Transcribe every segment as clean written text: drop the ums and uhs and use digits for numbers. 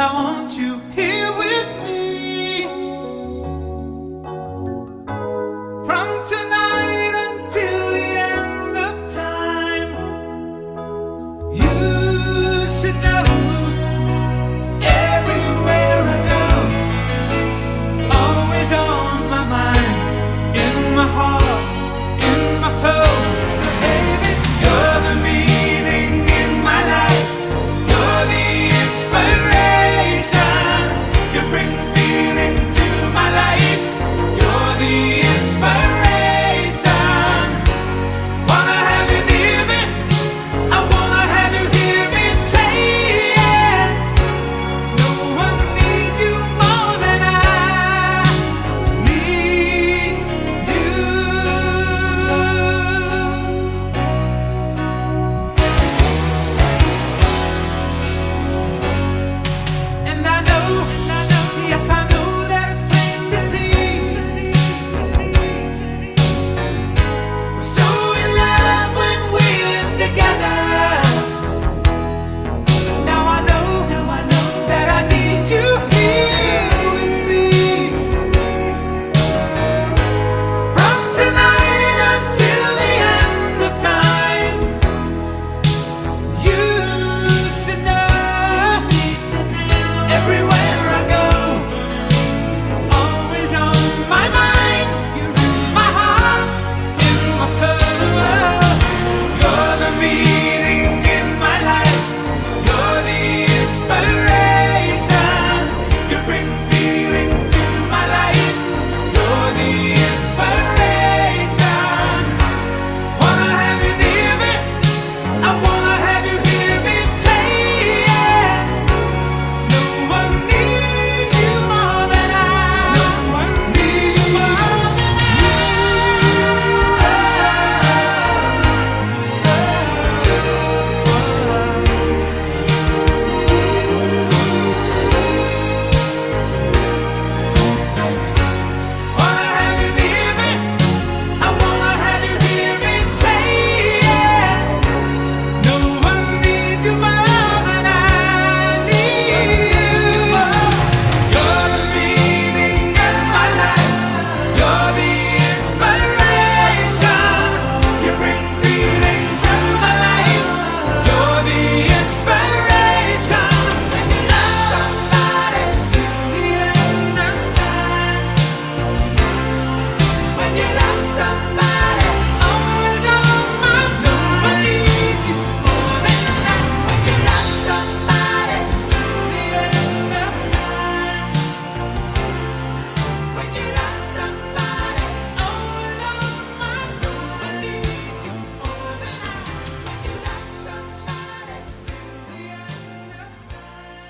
I want you here with me from tonight until the end of time. You should know everywhere I go, always on my mind, in my heart, in my soul. Baby, you're the meaning in my life. You're the inspiration. You bring feeling to my life. You're the inspiration. Wanna have you near me. I wanna have you hear me say it. No one needs you more than I need you. And I know, yes I know that it's plain to see. We're so in love when we're together. Now I know that I need you here with me from tonight until the end of time. You should know everywhere I go, always on my mind, in my heart, in my soul. You're the meaning in my life. You're the inspiration. You bring feeling to my life. You're the inspiration. Wanna have you near me. I wanna have you hear me say it. No one needs you more than I. No one needs you more than Wanna have you near me. I wanna have you hear me say it. No one needs you more than I need you. You're the meaning in my life. You're the inspiration. You bring feeling to my life. You're the inspiration. When you love somebody till the end of time. When you love somebody, always on my mind. No one needs you more than that. When you love somebody till the end of time. When you love somebody, always on my mind. No one needs you more than that. When you love somebody till the end of time.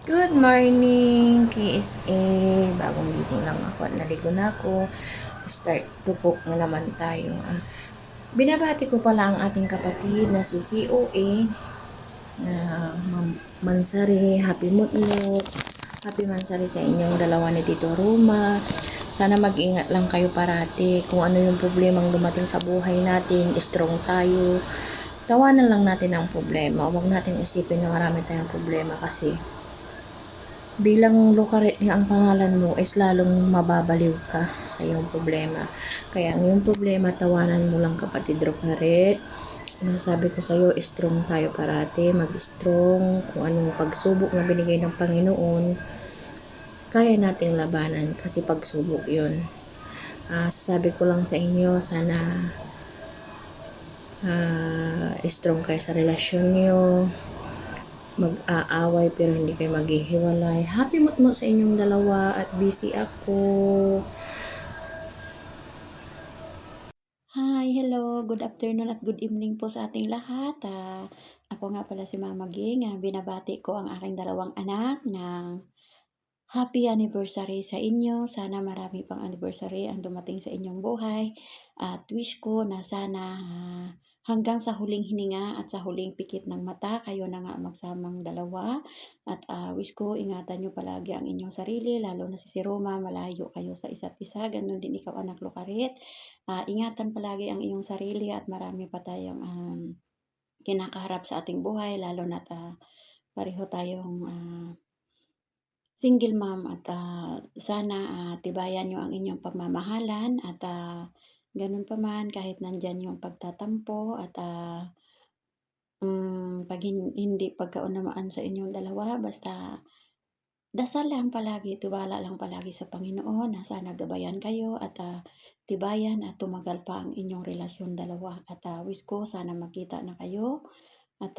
Good morning, KSA. Bagong gising lang ako at naligo na ako. Start tupok na naman tayo. Binabati ko pala ang ating kapatid na si COA na Ma'am Mansari. Happy Mutmut. Happy Mansari sa inyong dalawa ni Tito Roma. Sana mag-ingat lang kayo parati. Kung ano yung problemang dumating sa buhay natin, strong tayo. Tawanan lang natin ang problema. Huwag natin isipin na marami tayong problema kasi bilang Lucaret nga ang pangalan mo is lalong mababaliw ka sa iyong problema. Kaya ang iyong problema, tawanan mo lang kapatid Lucaret. Masasabi ko sa iyo, strong tayo parati. Mag-strong. Kung anong pagsubok na binigay ng Panginoon, kaya nating labanan kasi pagsubok yun. Sasabi ko lang sa inyo, sana strong kayo sa relasyon nyo. Mag-aaway pero hindi kayo maghihiwalay. Happy mo sa inyong dalawa at busy ako. Hi, hello, good afternoon at good evening po sa ating lahat. Ako nga pala si Mama Ging. Binabati ko ang aking dalawang anak ng happy anniversary sa inyo. Sana marami pang anniversary ang dumating sa inyong buhay. At wish ko na sana hanggang sa huling hininga at sa huling pikit ng mata, kayo na nga magsamang dalawa. At wish ko ingatan niyo palagi ang inyong sarili, lalo na si Roma, malayo kayo sa isa't isa. Ganun din ikaw, anak Lucarit. Ingatan palagi ang iyong sarili at marami pa tayong kinakaharap sa ating buhay, lalo na pareho tayong single mom at sana tibayan niyo ang inyong pagmamahalan at ganun pa man kahit nandyan yung pagtatampo at pag hindi pagkaunawaan sa inyong dalawa, basta dasal lang palagi, tiwala lang palagi sa Panginoon na sana gabayan kayo at tibayan at tumagal pa ang inyong relasyon dalawa. At wish ko sana magkita na kayo at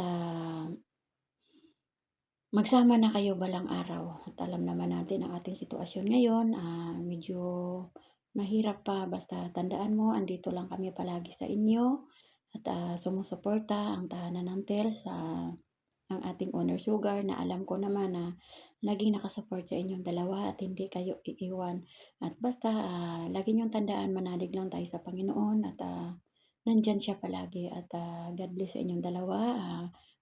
magsama na kayo balang araw. At alam naman natin ang ating sitwasyon ngayon, medyo mahirap pa. Basta tandaan mo, andito lang kami palagi sa inyo at sumusuporta ang tahanan ng TELS, ang ating owner Sugar, na alam ko naman na laging nakasupport sa inyong dalawa at hindi kayo iiwan. At basta lagi niyong tandaan, manalig lang tayo sa Panginoon at nandyan siya palagi. At God bless sa inyong dalawa.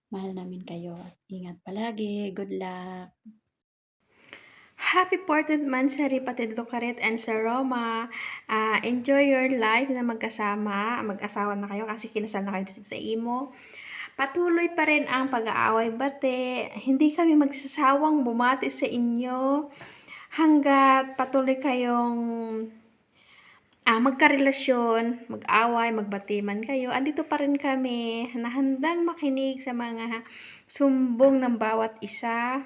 Mahal namin kayo. Ingat palagi. Good luck. Happy 14th monthsary, Patid Lucarit and Sir Roma. Enjoy your life na magkasama. Mag-asawa na kayo kasi kinasal na kayo dito sa imo. Patuloy pa rin ang pag-aaway bate. Hindi kami magsasawang bumati sa inyo hanggat patuloy kayong magkarelasyon, mag-away, magbati man kayo. Andito pa rin kami na handang makinig sa mga sumbong ng bawat isa.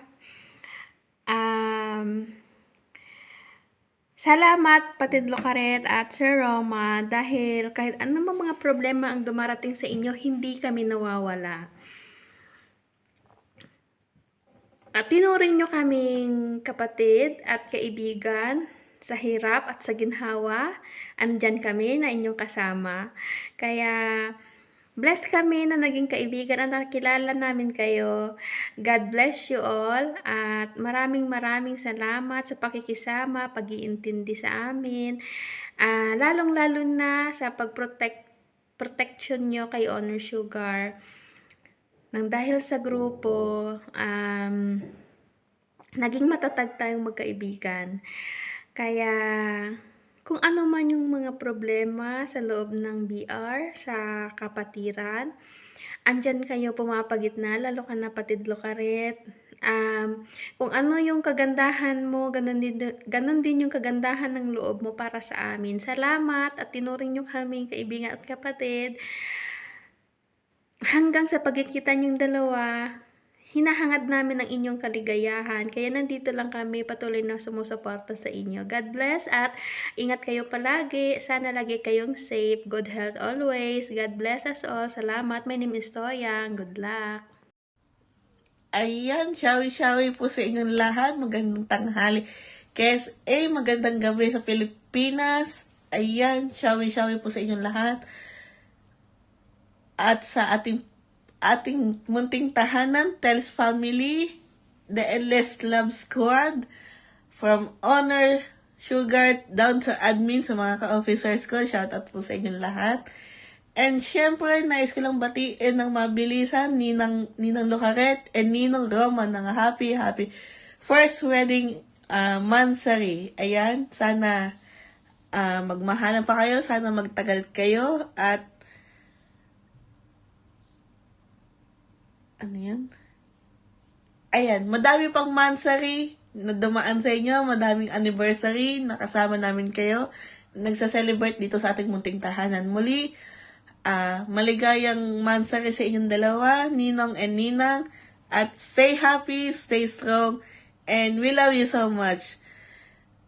Salamat Patid Lucarit at Sir Roma dahil kahit anong mga problema ang dumarating sa inyo, hindi kami nawawala. At tinuring nyo kaming kapatid at kaibigan sa hirap at sa ginhawa. Andyan kami na inyong kasama. Kaya blessed kami na naging kaibigan at nakilala namin kayo. God bless you all at maraming salamat sa pakikisama, pag-iintindi sa amin. Lalong-lalo na sa protection nyo kay Honor Sugar. Nang dahil sa grupo, naging matatag tayong magkaibigan. Kaya kung ano man yung mga problema sa loob ng BR, sa kapatiran, andyan kayo pumapagitna, lalo ka na Patid Lucarit. Kung ano yung kagandahan mo, ganun din yung kagandahan ng loob mo para sa amin. Salamat at tinuring nyo kaming kaibigan at kapatid. Hanggang sa pagkikita niyong dalawa, hinahangad namin ang inyong kaligayahan. Kaya nandito lang kami, patuloy na sumusuporta sa inyo. God bless at ingat kayo palagi. Sana lagi kayong safe. Good health always. God bless us all. Salamat. My name is Toyang. Good luck. Ayan, shawi-shawi po sa inyong lahat. Magandang tanghali. KSA, magandang gabi sa Pilipinas. Ayan, shawi-shawi po sa inyong lahat. At sa ating munting tahanan, TELS family, the Endless Love Squad, from Honor Sugar down sa admin, sa mga ka-officers ko, shout out po sa inyong lahat. And syempre, nais ko lang batiin ng mabilisan Ninang Lucarit and Ninong Roma ng happy first wedding monthsary. Ayan, sana magmahalan pa kayo, sana magtagal kayo at ano yan? Ayan, madami pang monthsary na dumaan sa inyo, madaming anniversary, nakasama namin kayo, nagsa-celebrate dito sa ating munting tahanan. Muli, maligayang monthsary sa inyong dalawa, Ninong and Ninang, at stay happy, stay strong, and we love you so much.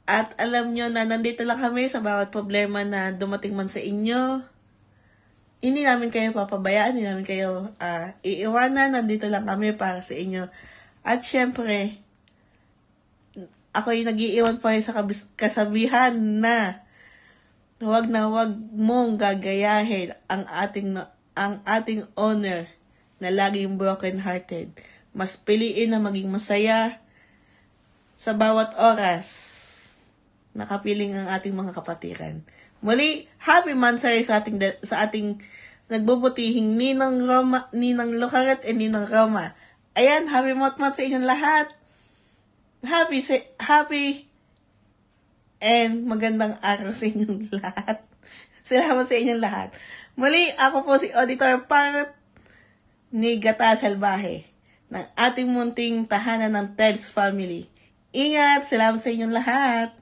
At alam nyo na nandito lang kami sa bawat problema na dumating man sa inyo. Hindi namin kayo papabayaan, hindi namin kayo iiwanan. Nandito lang kami para sa inyo. At syempre, ako yung nag-iiwan pa sa kasabihan na huwag mong gagayahin ang ating owner na laging broken-hearted. Mas piliin na maging masaya sa bawat oras nakapiling ang ating mga kapatiran. Muli, happy monthsary sa ating nagbubutihing Ninang Roma, Ninang Lucaret, and Ninang Roma. Ayan, happy Motmot sa inyong lahat. Happy and magandang araw sa inyong lahat. Salamat sa inyong lahat. Muli, ako po si Auditor Parrot ni Gata Salbahe ng ating munting tahanan ng Ted's Family. Ingat! Salamat sa inyong lahat!